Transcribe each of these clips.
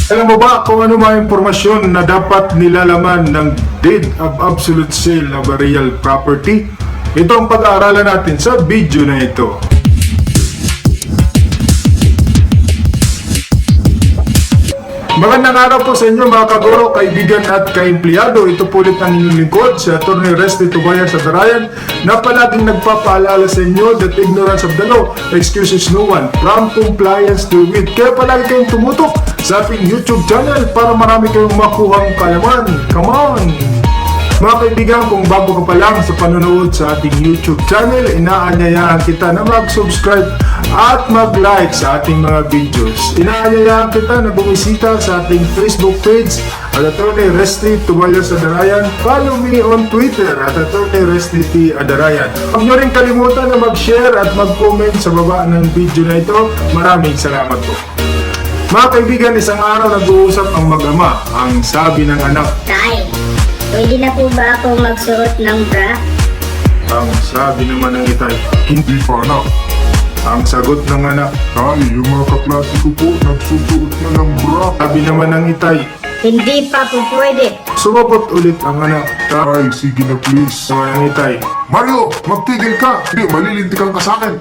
Alam mo ba kung ano mga impormasyon na dapat nilalaman ng deed of absolute sale of a real property? Ito ang pag-aaralan natin sa video na ito. Magandang araw po sa inyo mga kaguro, kaibigan at kaempleyado. Ito po ulit ang inyong lingkod, si Atty. Resty Tobias Adarayan, na palaging nagpapaalala sa inyo that ignorance of the law excuses no one from compliance therewith. Kaya palagi kayong tumutok sa ating YouTube channel para marami kayong makuhang kalaman. Come on! Mga kaibigan, kung bago ka pa lang sa panonood sa ating YouTube channel, inaanyayahan kita na mag-subscribe at mag-like sa ating mga videos. Inaanyayahan kita na bumisita sa ating Facebook page at Atty. Resty Tobias Adarayan. Follow me on Twitter at Atty. Resty T. Adarayan. Huwag nyo rin kalimutan na mag-share at mag-comment sa baba ng video na ito. Maraming salamat po. Mga kaibigan, isang araw nag-uusap ang mag-ama. Ang sabi ng anak, Tay, pwede na po ba ako magsuot ng bra? ang sabi naman ng itay, hindi pa anak. Ang sagot ng anak, Tay, yung mga kaklase ko po, nagsusuot na ng bra. sabi naman ng itay. Hindi pa po pwede. Sumabot ulit ang anak. Tay, sige na please. Sabi ng itay, Mario, magtigil ka. Hindi, malilintikan ka sa akin.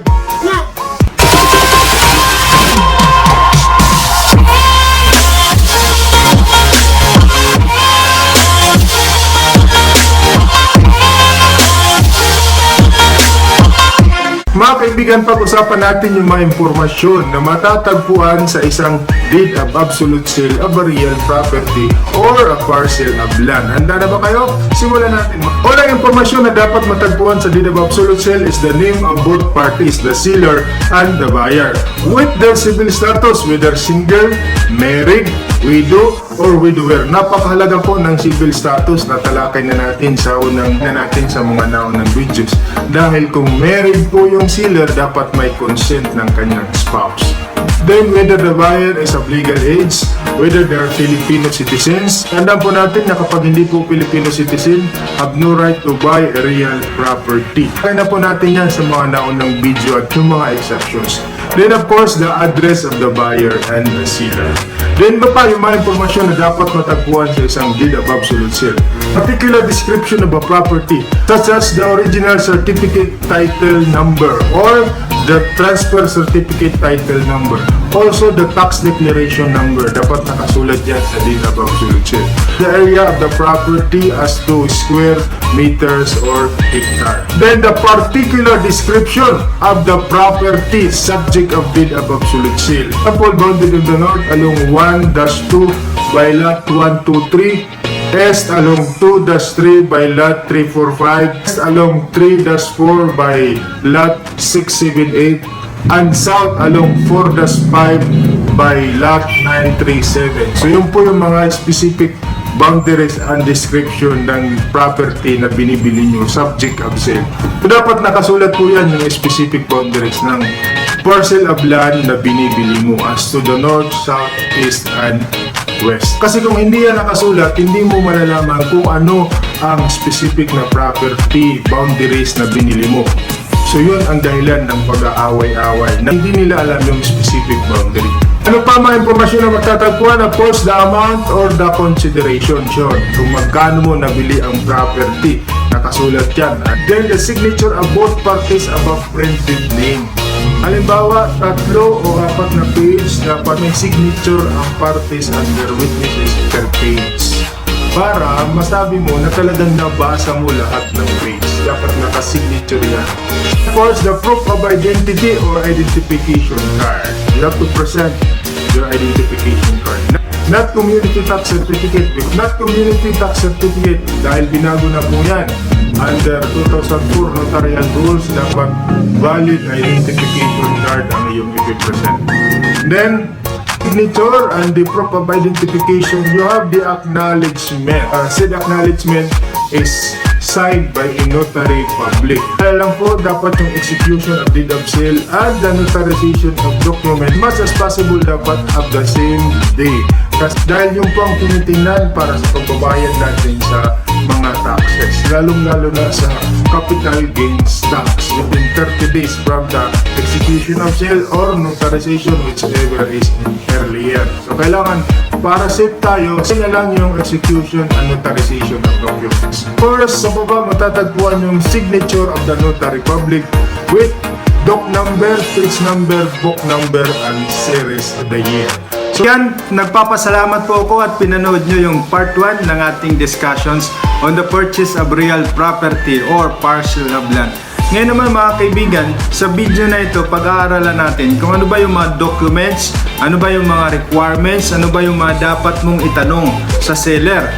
mga kaibigan, pag-usapan natin yung mga impormasyon na matatagpuan sa isang deed of absolute sale of a real property or a parcel of land. Handa na ba kayo? Simulan natin. Unang impormasyon na dapat matagpuan sa deed of absolute sale is the name of both parties, the seller and the buyer, with their civil status, whether single, married, widow, or widower. Napakahalaga po ng civil status na talakay na natin sa sa mga naunang videos. Dahil kung married po yung seller, dapat may consent ng kanyang spouse. Then, whether the buyer is of legal age, whether they are Filipino citizens. Tandaan po natin na kapag hindi po Filipino citizen, have no right to buy a real property. Kaya na po natin yan sa mga naunang video at yung mga exceptions. Then, of course, the address of the buyer and the seller. Then pa yung mga impormasyon na dapat matagpuan sa isang deed of absolute sale. Particular description of a property, such as the original certificate title number or the transfer certificate title number. Also, the tax declaration number, dapat nakasulat yan sa deed of absolute sale. The area of the property as to square meters or hectare. Then the particular description of the property subject of deed of absolute sale. Example, bounded in the north along 1-2 by lot 123, east along 2-3 by lot 345, east along 3-4 by lot 678, and south along 4-5 by lot 937. So yun po yung mga specific boundaries and description ng property na binibili nyo, subject of sale. So dapat nakasulat po yan yung specific boundaries ng parcel of land na binibili mo as to the north, south, east, and west. Kasi kung hindi yan nakasulat, hindi mo malalaman kung ano ang specific na property boundaries na binili mo. So yun ang dahilan ng pag-aaway-away na hindi nila alam yung specific boundary. Ano pa mga impormasyon na magtatagpuan? Of course, the amount or the consideration. Yun, kung magkano mo nabili ang property, nakasulat yan. And then the signature of both parties above printed name. Halimbawa, 3 o 4 na page, dapat may signature ang parties and their witnesses per page. Para masabi mo na talagang nabasa mo lahat ng page. Dapat nakasignature yan. Of course, the proof of identity or identification card. You have to present your identification card. Not community tax certificate. If not community tax certificate, dahil binago na po yan, under 2004 notarial rules, dapat valid identification card ang iyong ipipresent. Then, signature and the proof of identification, you have the acknowledgement. Said acknowledgement is signed by a notary public. Kaya lang po, dapat yung execution of deed of sale and the notarization of document much as possible dapat of the same day. Kasi dahil yung po ang tinitingnan para sa pagbabayad natin sa mga taxes, lalong-lalo na sa capital gains tax within 30 days from the execution of sale or notarization, whichever is earlier. So kailangan para safe tayo, sila lang yung execution and notarization of documents. First, sa baba matatagpuan yung signature of the notary public with doc number, page number, book number, and series of the year. So yan, nagpapasalamat po ako at pinanood nyo yung part 1 ng ating discussions on the purchase of real property or parcel of land. Ngayon naman mga kaibigan, sa video na ito, pag-aaralan natin kung ano ba yung mga documents, ano ba yung mga requirements, ano ba yung mga dapat mong itanong sa seller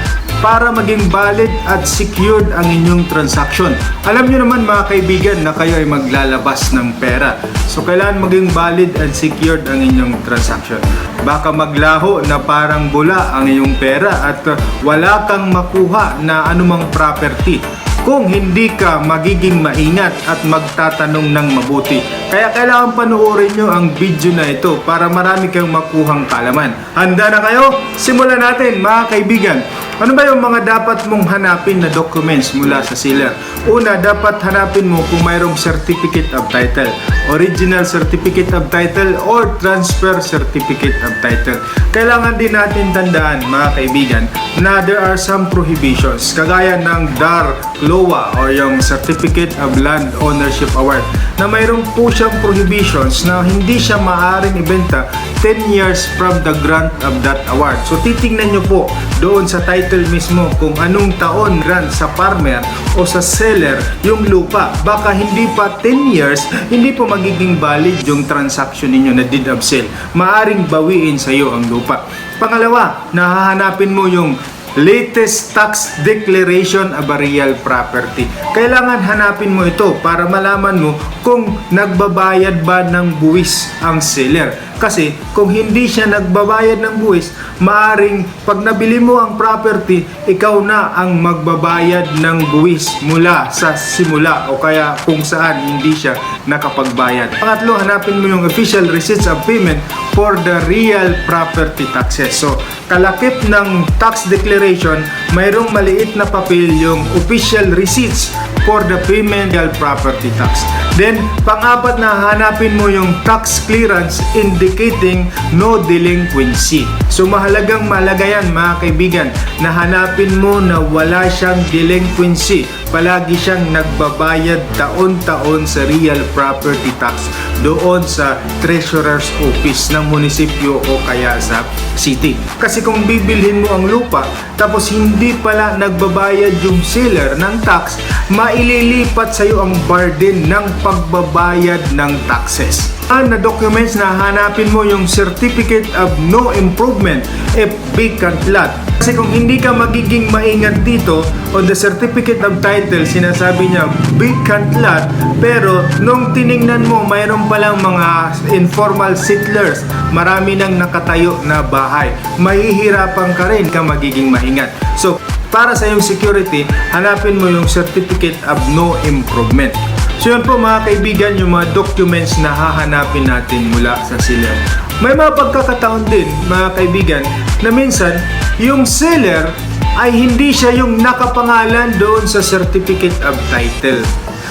para maging valid at secured ang inyong transaction. Alam nyo naman mga kaibigan na kayo ay maglalabas ng pera. So kailangan maging valid and secured ang inyong transaction. Baka maglaho na parang bula ang iyong pera at wala kang makuha na anumang property kung hindi ka magiging maingat at magtatanong ng mabuti. Kaya kailangan panoorin nyo ang video na ito para marami kang makuhang kaalaman. Handa na kayo? Simulan natin mga kaibigan. Ano ba yung mga dapat mong hanapin na documents mula sa seller? Una, dapat hanapin mo kung mayroong certificate of title, original certificate of title or transfer certificate of title. Kailangan din natin tandaan mga kaibigan na there are some prohibitions kagaya ng DAR LOA or yung Certificate of Land Ownership Award na mayroong po siyang prohibitions na hindi siya maaaring ibenta 10 years from the grant of that award. So titingnan nyo po doon sa title mismo kung anong taon grant sa farmer o sa seller yung lupa. Baka hindi pa 10 years, hindi pa magiging valid yung transaction ninyo na deed of sale. Maaring bawiin sa iyo ang lupa. Pangalawa, nahahanapin mo yung latest tax declaration of a real property. Kailangan hanapin mo ito para malaman mo kung nagbabayad ba ng buwis ang seller. Kasi kung hindi siya nagbabayad ng buwis, maaring pag nabili mo ang property, ikaw na ang magbabayad ng buwis mula sa simula o kaya kung saan hindi siya nakapagbayad. Pangatlo, hanapin mo yung official receipts of payment for the real property taxes. So, kalakip ng tax declaration, mayroong maliit na papel yung official receipts for the payment of property tax. Then, pang-apat na hanapin mo yung tax clearance indicating no delinquency. So, mahalagang yan mga kaibigan na hanapin mo na wala siyang delinquency. Palagi siyang nagbabayad taon-taon sa real property tax doon sa treasurer's office ng munisipyo o kaya sa city. Kasi kung bibilhin mo ang lupa tapos hindi pala nagbabayad yung seller ng tax, maililipat sa iyo ang burden ng pagbabayad ng taxes. Na documents na hanapin mo yung Certificate of No Improvement if vacant lot. Kasi kung hindi ka magiging maingat dito on the Certificate of Title, sinasabi niya vacant lot, pero nung tiningnan mo mayroon palang mga informal settlers, marami nang nakatayo na bahay, mahihirapan ka rin ka magiging maingat. So para sa iyong security, hanapin mo yung Certificate of No Improvement. So yun po mga kaibigan, yung mga documents na hahanapin natin mula sa seller. May mga pagkakataon din mga kaibigan na minsan yung seller ay hindi siya yung nakapangalan doon sa Certificate of Title.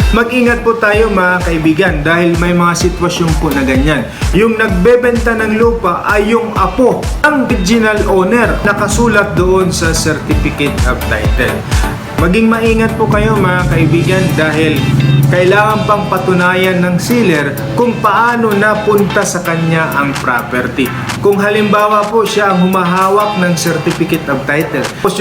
Mag-ingat po tayo mga kaibigan dahil may mga sitwasyon po na ganyan. Yung nagbebenta ng lupa ay yung apo, ang original owner, nakasulat doon sa Certificate of Title. Maging maingat po kayo mga kaibigan dahil kailangan pang patunayan ng seller kung paano napunta sa kanya ang property. Kung halimbawa po siya ang humahawak ng Certificate of Title, tapos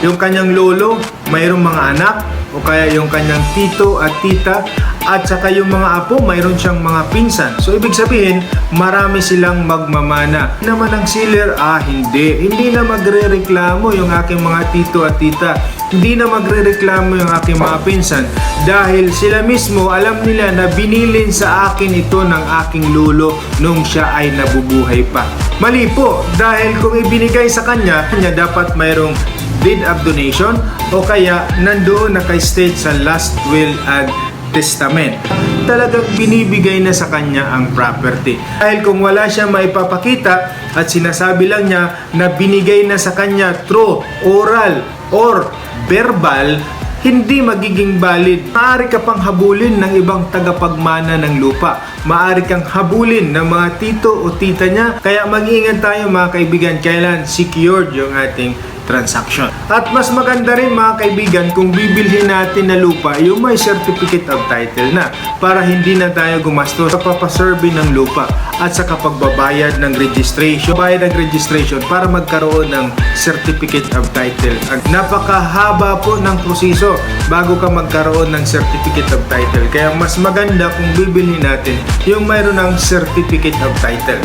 yung kanyang lolo, mayroong mga anak, o kaya yung kanyang tito at tita, at saka yung mga apo, mayroon siyang mga pinsan. So ibig sabihin, marami silang magmamana. Naman ang seller, hindi na magrereklamo yung aking mga tito at tita. Hindi na magrereklamo yung aking mga pinsan dahil sila mismo alam nila na binilin sa akin ito ng aking lolo nung siya ay nabubuhay pa. Mali po, dahil kung ibinigay sa kanya dapat mayroong deed of donation o kaya nandoon naka-state sa last will and testament. Talagang binibigay na sa kanya ang property. Dahil kung wala siyang maipapakita at sinasabi lang niya na binigay na sa kanya through oral or verbal, hindi magiging valid. Maaari ka pang habulin ng ibang tagapagmana ng lupa. Maaari kang habulin ng mga tito o tita niya. Kaya mag-iingat tayo mga kaibigan, kailan secured yung ating transaction. At mas maganda rin mga kaibigan kung bibilhin natin na lupa yung may certificate of title na, para hindi na tayo gumastos sa papasurvey ng lupa at sa kapagbabayad ng registration. Bayad ng registration para magkaroon ng certificate of title. At napakahaba po ng proseso bago ka magkaroon ng certificate of title. Kaya mas maganda kung bibilhin natin yung mayroon ng certificate of title.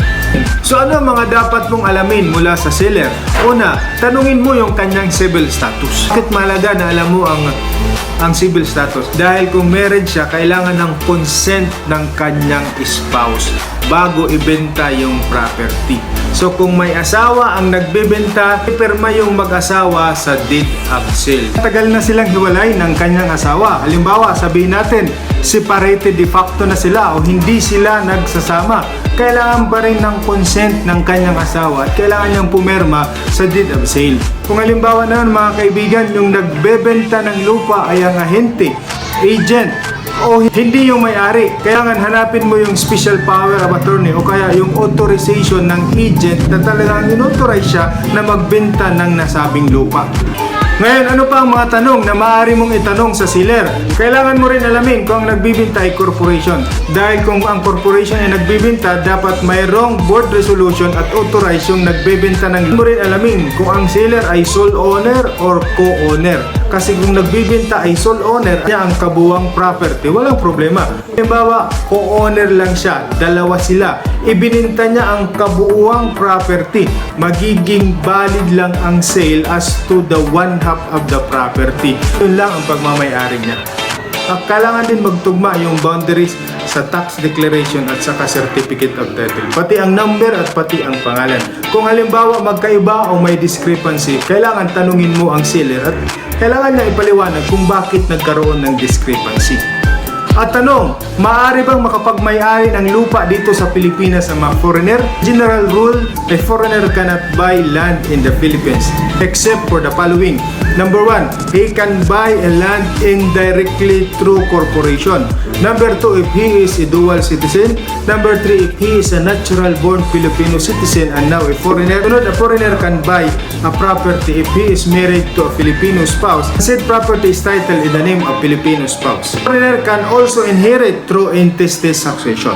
So ano ang mga dapat mong alamin mula sa seller? Una, tanungin mo yung kanyang civil status. Bakit mahalaga na alam mo ang civil status? Dahil kung married siya, kailangan ng consent ng kanyang spouse bago ibenta yung property. So kung may asawa ang nagbebenta, ipirma yung mag-asawa sa deed of sale. Tagal na silang hiwalay ng kanyang asawa. Halimbawa, sabihin natin, separated de facto na sila o hindi sila nagsasama. Kailangan pa rin ng consent ng kanyang asawa at kailangan niyang pumirma sa deed of sale. Kung halimbawa na mga kaibigan, yung nagbebenta ng lupa ay ang ahente, agent, o hindi yung may-ari, kailangan hanapin mo yung special power of attorney o kaya yung authorization ng agent na talagang inauthorize siya na magbenta ng nasabing lupa. Ngayon, ano pa ang mga tanong na maaari mong itanong sa seller? Kailangan mo rin alamin kung ang nagbibinta ay corporation. Dahil kung ang corporation ay nagbibinta, dapat mayroong board resolution at authorize yung nagbibinta ng. Mo rin alamin kung ang seller ay sole owner or co-owner. Kasi kung nagbibinta ay sole owner, niya ang kabuwang property, walang problema. Halimbawa, co-owner lang siya, dalawa sila. Ibininta niya ang kabuuang property. Magiging valid lang ang sale as to the one half of the property. Yun lang ang pagmamayari niya. At kailangan din magtugma yung boundaries sa tax declaration at saka certificate of title. Pati ang number at pati ang pangalan. Kung halimbawa magkaiba o may discrepancy, kailangan tanungin mo ang seller at kailangan niya ipaliwanag kung bakit nagkaroon ng discrepancy. At tanong, maaari bang makapagmay-ari ng lupa dito sa Pilipinas ang mga foreigner? General rule, a foreigner cannot buy land in the Philippines except for the following. Number 1, he can buy a land indirectly through corporation. Number 2, if he is a dual citizen. Number 3, if he is a natural-born Filipino citizen and now a foreigner. A foreigner can buy a property if he is married to a Filipino spouse. Said property is titled in the name of Filipino spouse. Foreigner can also inherit through intestate succession.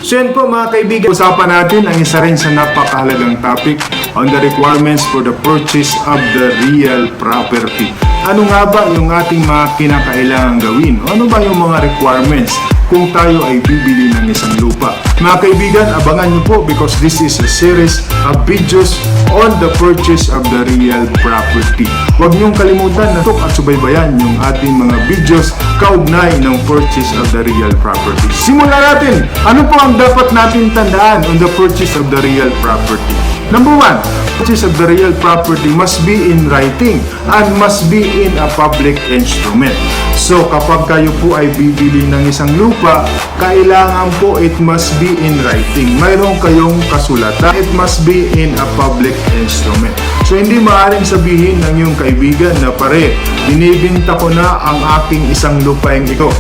So yun po mga kaibigan. Usapan natin ang isa rin sa napakahalagang topic on the requirements for the purchase of the real property. Ano nga ba yung ating mga kinakailangan gawin? Ano ba yung mga requirements kung tayo ay bibili ng isang lupa? Mga kaibigan, abangan nyo po because this is a series of videos on the purchase of the real property. Huwag niyong kalimutan na at subaybayan yung ating mga videos kaugnay ng purchase of the real property. Simulan natin! Ano po ang dapat natin tandaan on the purchase of the real property? Number 1, purchase of the real property must be in writing and must be in a public instrument. So kapag kayo po ay bibili ng isang lupa, kailangan po it must be in writing. Mayroon kayong kasulatan. It must be in a public instrument. So hindi maaaring sabihin ng iyong kaibigan na pare, binibinta ko na ang aking isang lupaing ito.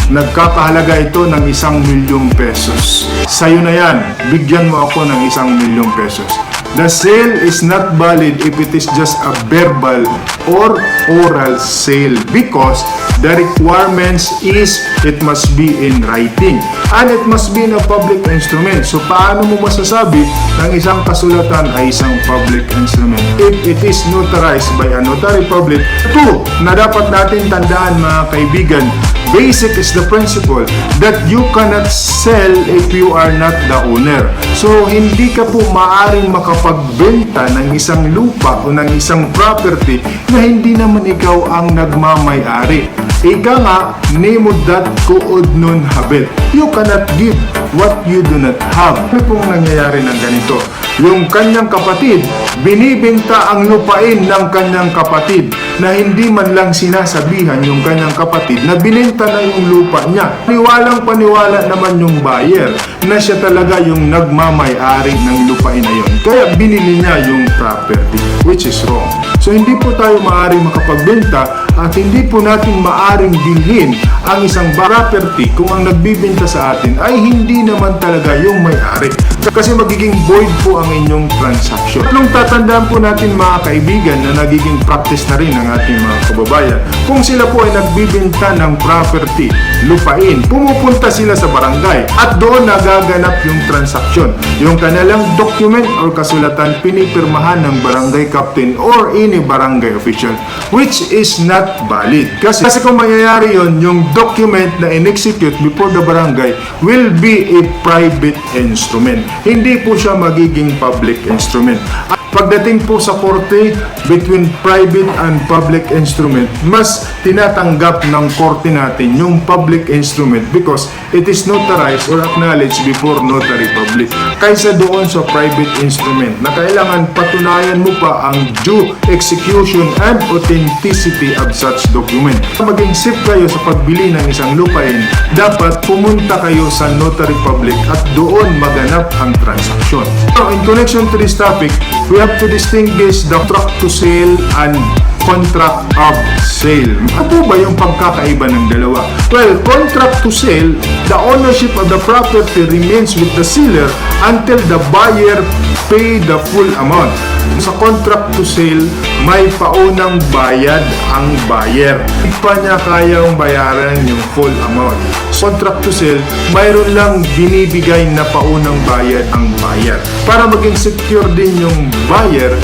Nagkakahalaga ito ng 1,000,000 pesos. Sa'yo na yan, bigyan mo ako ng 1,000,000 pesos. The sale is not valid if it is just a verbal or oral sale because the requirements is it must be in writing and it must be in a public instrument. So paano mo masasabi ng isang kasulatan ay isang public instrument? If it is notarized by a notary public. 2, na dapat natin tandaan mga kaibigan, basic is the principle that you cannot sell if you are not the owner. So hindi ka po maaring makapagbenta ng isang lupa o ng isang property na hindi naman ikaw ang nagmamay-ari. Ika nga, nemo dat kuod nun habet. You cannot give what you do not have. Ano pong nangyayari ng ganito? yung kanyang kapatid, binibenta ang lupain ng kanyang kapatid na hindi man lang sinasabihan yung kanyang kapatid na binenta na yung lupa niya. Paniwalang paniwala naman yung buyer na siya talaga yung nagmamay-ari ng lupain na yun. Kaya binili niya yung property, which is wrong. So hindi po tayo maaaring makapagbenta at hindi po natin maaaring bilhin ang isang property kung ang nagbibenta sa atin ay hindi naman talaga yung may-ari. Kasi magiging void po ang inyong transaction. Anong tatandaan po natin mga kaibigan na nagiging practice na rin ng ating mga kababayan? Kung sila po ay nagbibenta ng property, lupain, pumupunta sila sa barangay at doon nagaganap yung transaction. Yung kanilang document or kasulatan pinipirmahan ng barangay captain or any barangay official, which is not valid. Kasi kung mangyayari yun, yung document na in-execute before the barangay will be a private instrument. Hindi po siya magiging public instrument. At pagdating po sa korte, between private and public instrument, mas tinatanggap ng korte natin yung public instrument because it is notarized or acknowledged before notary public. Kaysa doon sa private instrument na kailangan patunayan mo pa ang due execution and authenticity of such document. Maging safe kayo sa pagbili ng isang lupain, dapat pumunta kayo sa notary public at doon maganap ang transaksyon. So, in connection to this topic, we have to distinguish the contract to sale and contract of sale. Ano ba yung pagkakaiba ng dalawa? Well, contract to sale, the ownership of the property remains with the seller until the buyer pay the full amount. Sa contract to sale, may paunang bayad ang buyer. Hindi pa niya kayang bayaran yung full amount. Sa contract to sale, mayroon lang binibigay na paunang bayad ang buyer. Para maging secure din yung buyer,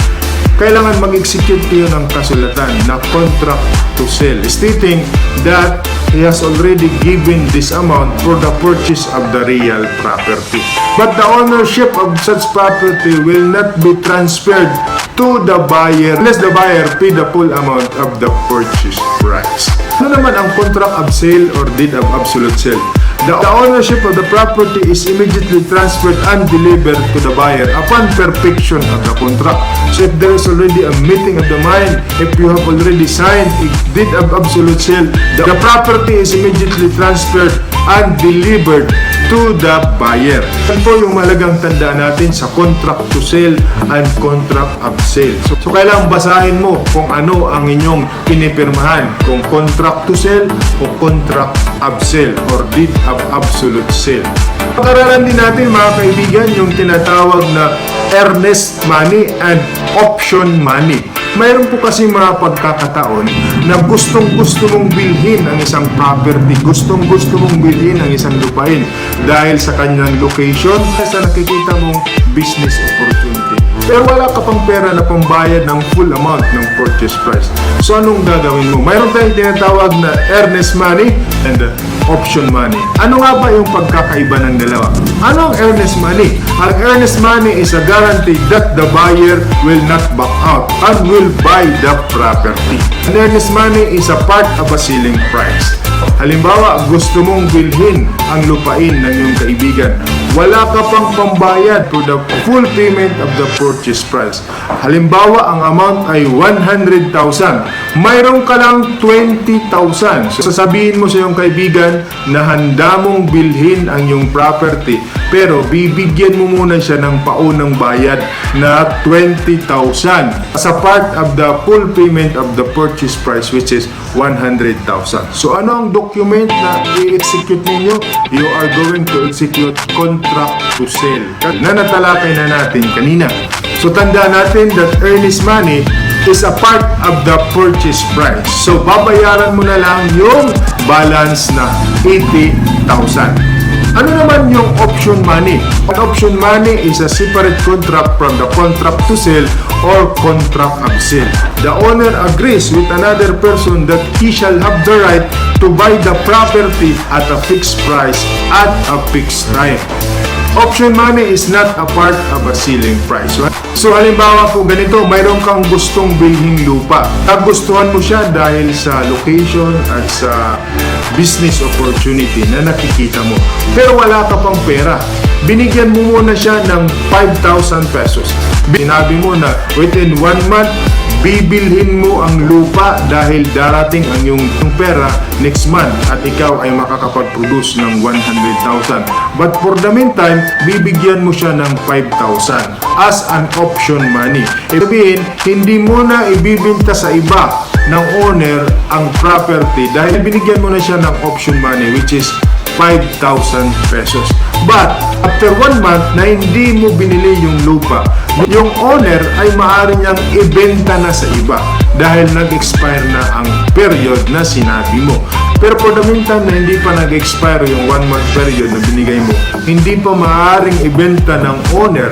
kailangan mag-execute kayo ng kasulatan na contract to sell, stating that he has already given this amount for the purchase of the real property. But the ownership of such property will not be transferred to the buyer unless the buyer pay the full amount of the purchase price. Ano naman ang contract of sale or deed of absolute sale? The ownership of the property is immediately transferred and delivered to the buyer upon perfection of the contract. So if there is already a meeting of the mind, if you have already signed a deed of absolute sale, the property is immediately transferred and delivered to the buyer. Yan po yung mahalagang tandaan natin sa contract to sell and contract of sale. So kailangan basahin mo kung ano ang inyong pinipirmahan, kung contract to sell o contract of sale or deed of absolute sale. Pag-aralan din natin mga kaibigan yung tinatawag na earnest money and option money. Mayroon po kasi mga pagkakataon na gustong-gusto mong bilhin ang isang property, gustong-gusto mong bilhin ang isang lupain dahil sa kanyang location, sa nakikita mong business opportunity. Pero wala ka pang pera na pambayad ng full amount ng purchase price. So anong gagawin mo? Mayroon tayong tinatawag na earnest money and option money. Ano nga ba yung pagkakaiba ng dalawa? Ano ang earnest money? Ang earnest money is a guarantee that the buyer will not back out and will buy the property. An earnest money is a part of a selling price. Halimbawa, gusto mong bilhin ang lupain ng iyong kaibigan. Wala ka pang pambayad to the full payment of the purchase price. Halimbawa, ang amount ay 100,000. Mayroon ka lang 20,000. So, sasabihin mo sa iyong kaibigan na handa mong bilhin ang iyong property, pero bibigyan mo muna siya ng paunang bayad na 20,000 sa part of the full payment of the purchase price, which is 100,000. So ano ang document na i-execute ninyo? You are going to execute contract to sell na natalakay na natin kanina. So tandaan natin that earnest money is a part of the purchase price. So babayaran mo na lang yung balance na 80,000. Ano naman yung option money? An option money is a separate contract from the contract to sell or contract of sale. The owner agrees with another person that he shall have the right to buy the property at a fixed price at a fixed time. Option money is not a part of a selling price. So halimbawa po ganito, mayroon kang gustong bilhing lupa. Nagustuhan mo siya dahil sa location at sa business opportunity na nakikita mo. Pero wala ka pang pera. Binigyan mo muna siya ng 5,000 pesos. Sinabi mo na within 1 month, bibilhin mo ang lupa dahil darating ang iyong pera next month at ikaw ay makakapag-produce ng 100,000. But for the meantime, bibigyan mo siya ng 5,000 as an option money. Ibig sabihin, hindi mo na ibibinta sa iba ng owner ang property dahil binigyan mo na siya ng option money which is 5,000 pesos. But after 1 month na hindi mo binili yung lupa, yung owner ay maaari niyang ibenta na sa iba dahil nag-expire na ang period na sinabi mo. Pero for the meantime na hindi pa nag-expire yung 1 month period na binigay mo, hindi pa maaaring ibenta ng owner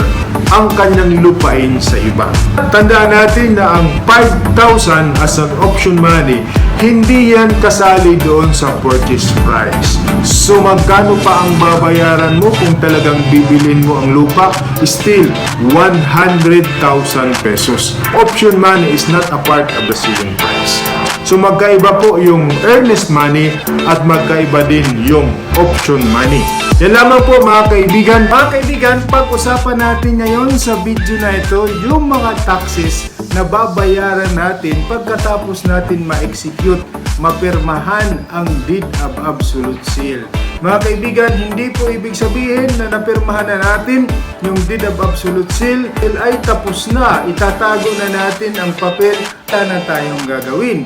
ang kanyang lupain sa iba. Tandaan natin na ang 5,000 as an option money, hindi yan kasali doon sa purchase price. So magkano pa ang babayaran mo kung talagang bibilin mo ang lupa? Still 100,000 pesos. Option money is not a part of the selling price. So magkaiba po yung earnest money at magkaiba din yung option money. Yan lamang po mga kaibigan. Mga kaibigan, pag-usapan natin ngayon sa video na ito yung mga taxes na babayaran natin pagkatapos natin ma-execute, mapirmahan ang deed of absolute sale. Mga kaibigan, hindi po ibig sabihin na napirmahan na natin yung deed of absolute sale ay tapos na, itatago na natin ang papel na tayong gagawin.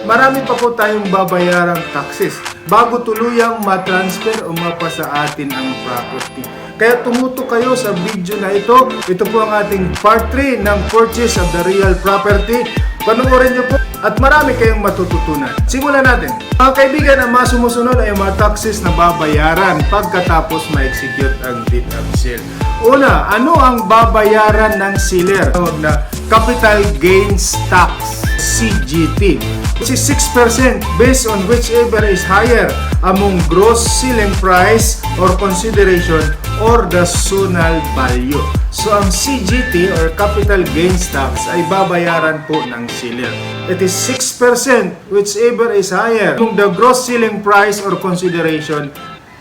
Marami pa po tayong babayarang taxes bago tuluyang matransfer o mapasa atin ang property. Kaya tumutok kayo sa video na ito. Ito po ang ating part 3 ng purchase of the real property. Panoorin nyo po at marami kayong matututunan. Simulan natin. Mga kaibigan, ang mga sumusunod ay mga taxes na babayaran pagkatapos ma-execute ang deed of sale. Una, ano ang babayaran ng seller? Tawag na Capital Gains Tax, CGT, which is 6% based on whichever is higher among gross selling price or consideration or the zonal value. So ang CGT or Capital Gains Tax ay babayaran po ng seller. It is 6% whichever is higher among the gross selling price or consideration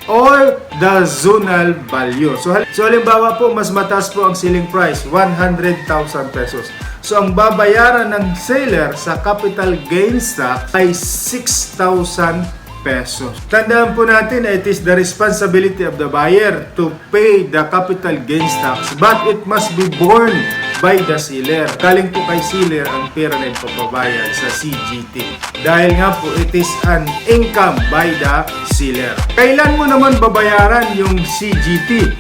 or the zonal value. So halimbawa po, mas mataas po ang selling price, 100,000 pesos. So ang babayaran ng seller sa capital gains tax ay 6,000 pesos. Tandaan po natin, it is the responsibility of the buyer to pay the capital gains tax, but it must be borne by the seller. Galing po kay seller ang pera na ipapabayad sa CGT. Dahil nga po, it is an income by the seller. Kailan mo naman babayaran yung CGT?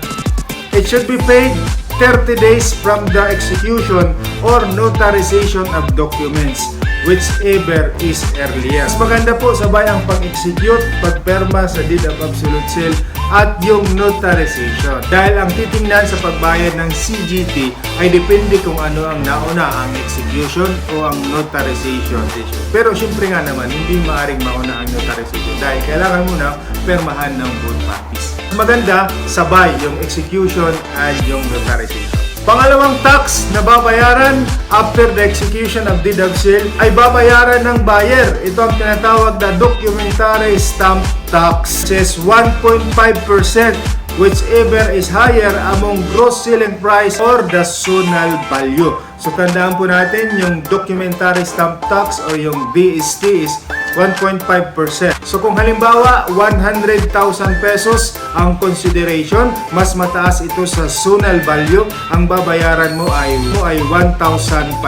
It should be paid 30 days from the execution or notarization of documents, whichever is earlier. Mas maganda po sabay ang pag-execute, pagperma sa deed of absolute sale at yung notarization. Dahil ang titingnan sa pagbayad ng CGT ay depende kung ano ang nauna, ang execution o ang notarization. Pero syempre nga naman, hindi maaring mauna ang notarization dahil kailangan muna permahan ng both parties. Maganda, sabay yung execution at yung notarization. Pangalawang tax na babayaran after the execution of deed of sale ay babayaran ng buyer. Ito ang tinatawag na documentary stamp tax. It is 1.5% whichever is higher among gross selling price or the zonal value. So tandaan po natin yung documentary stamp tax o yung DST is 1.5%. So kung halimbawa 100,000 pesos ang consideration, mas mataas ito sa zonal value, ang babayaran mo ay 1,500.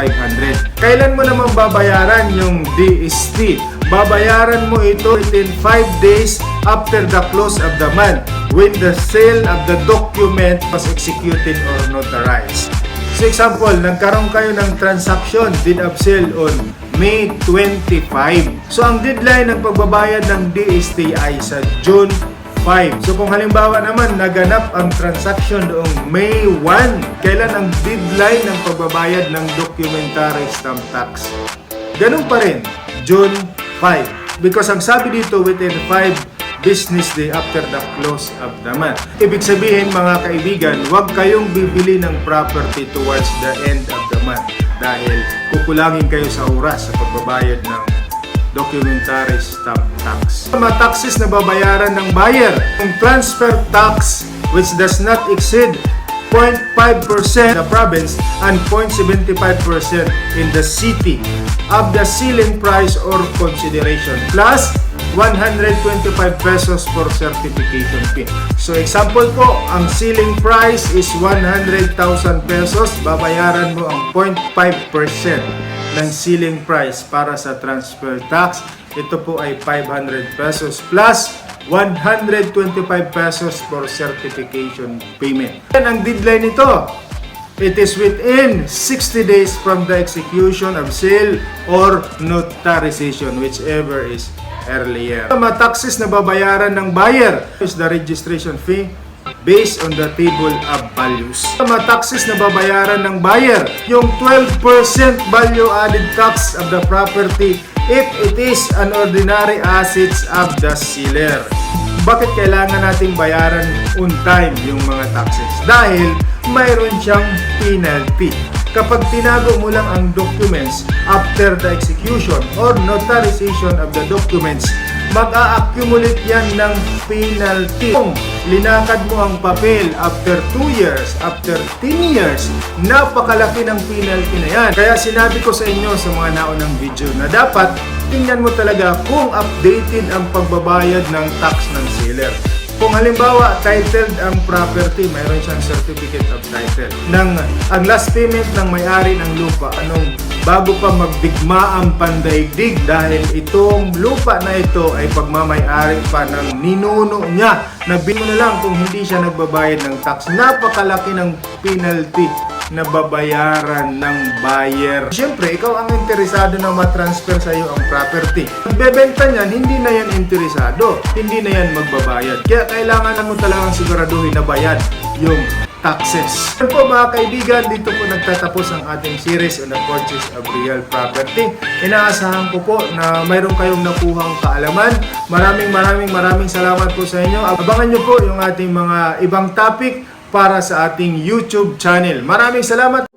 Kailan mo naman babayaran yung DST? Babayaran mo ito within 5 days after the close of the month when the sale of the document was executed or notarized. So example, nagkaroon kayo ng transaction, deed of sale on May 25. So ang deadline ng pagbabayad ng DST ay sa June 5. So kung halimbawa naman naganap ang transaction noong May 1, kailan ang deadline ng pagbabayad ng documentary stamp tax? Ganun pa rin, June 5. Because ang sabi dito within 5 business day after the close of the month. Ibig sabihin mga kaibigan, huwag kayong bibili ng property towards the end of the month dahil kukulangin kayo sa oras sa pagbabayad ng documentary stamp tax. Mga taxes na babayaran ng buyer, yung transfer tax which does not exceed 0.5% in the province and 0.75% in the city of the ceiling price or consideration, plus 125 pesos for certification fee. So example po, ang ceiling price is 100,000 pesos, babayaran mo ang 0.5% ng ceiling price para sa transfer tax. Ito po ay 500 pesos plus 125 pesos for certification payment. Yan ang deadline nito. It is within 60 days from the execution of sale or notarization, whichever is earlier. Mga taxes na babayaran ng buyer is the registration fee based on the table of values. Mga taxes na babayaran ng buyer, yung 12% value added tax of the property if it is an ordinary assets of the seller. Bakit kailangan nating bayaran on time yung mga taxes? Dahil mayroon siyang penalty. Kapag tinago mo lang ang documents after the execution or notarization of the documents, mag-a-accumulate yan ng penalty. Kung linakad mo ang papel after 2 years, after 10 years, napakalaki ng penalty na yan. Kaya sinabi ko sa inyo sa mga naunang video na dapat tingnan mo talaga kung updated ang pagbabayad ng tax ng seller. Kung halimbawa, titled ang property, mayroon siyang certificate of title. Ang last payment ng may-ari ng lupa, bago pa magdigma ang pandaigdig dahil itong lupa na ito ay pagmamay-ari pa ng ninuno niya. Nabino na lang kung hindi siya nagbabayad ng tax. Napakalaki ng penalty na babayaran ng buyer. Siyempre, ikaw ang interesado na matransfer sa iyo ang property. Pagbebenta niyan, hindi na yan interesado. Hindi na yan magbabayad. Kaya kailangan mo talagang siguraduhin na bayad yung taxes. Yan po mga kaibigan, dito po nagtatapos ang ating series on the purchase of real property. Inaasahan ko po na mayroon kayong nakuhang kaalaman. Maraming salamat po sa inyo. Abangan nyo po yung ating mga ibang topic para sa ating YouTube channel. Maraming salamat!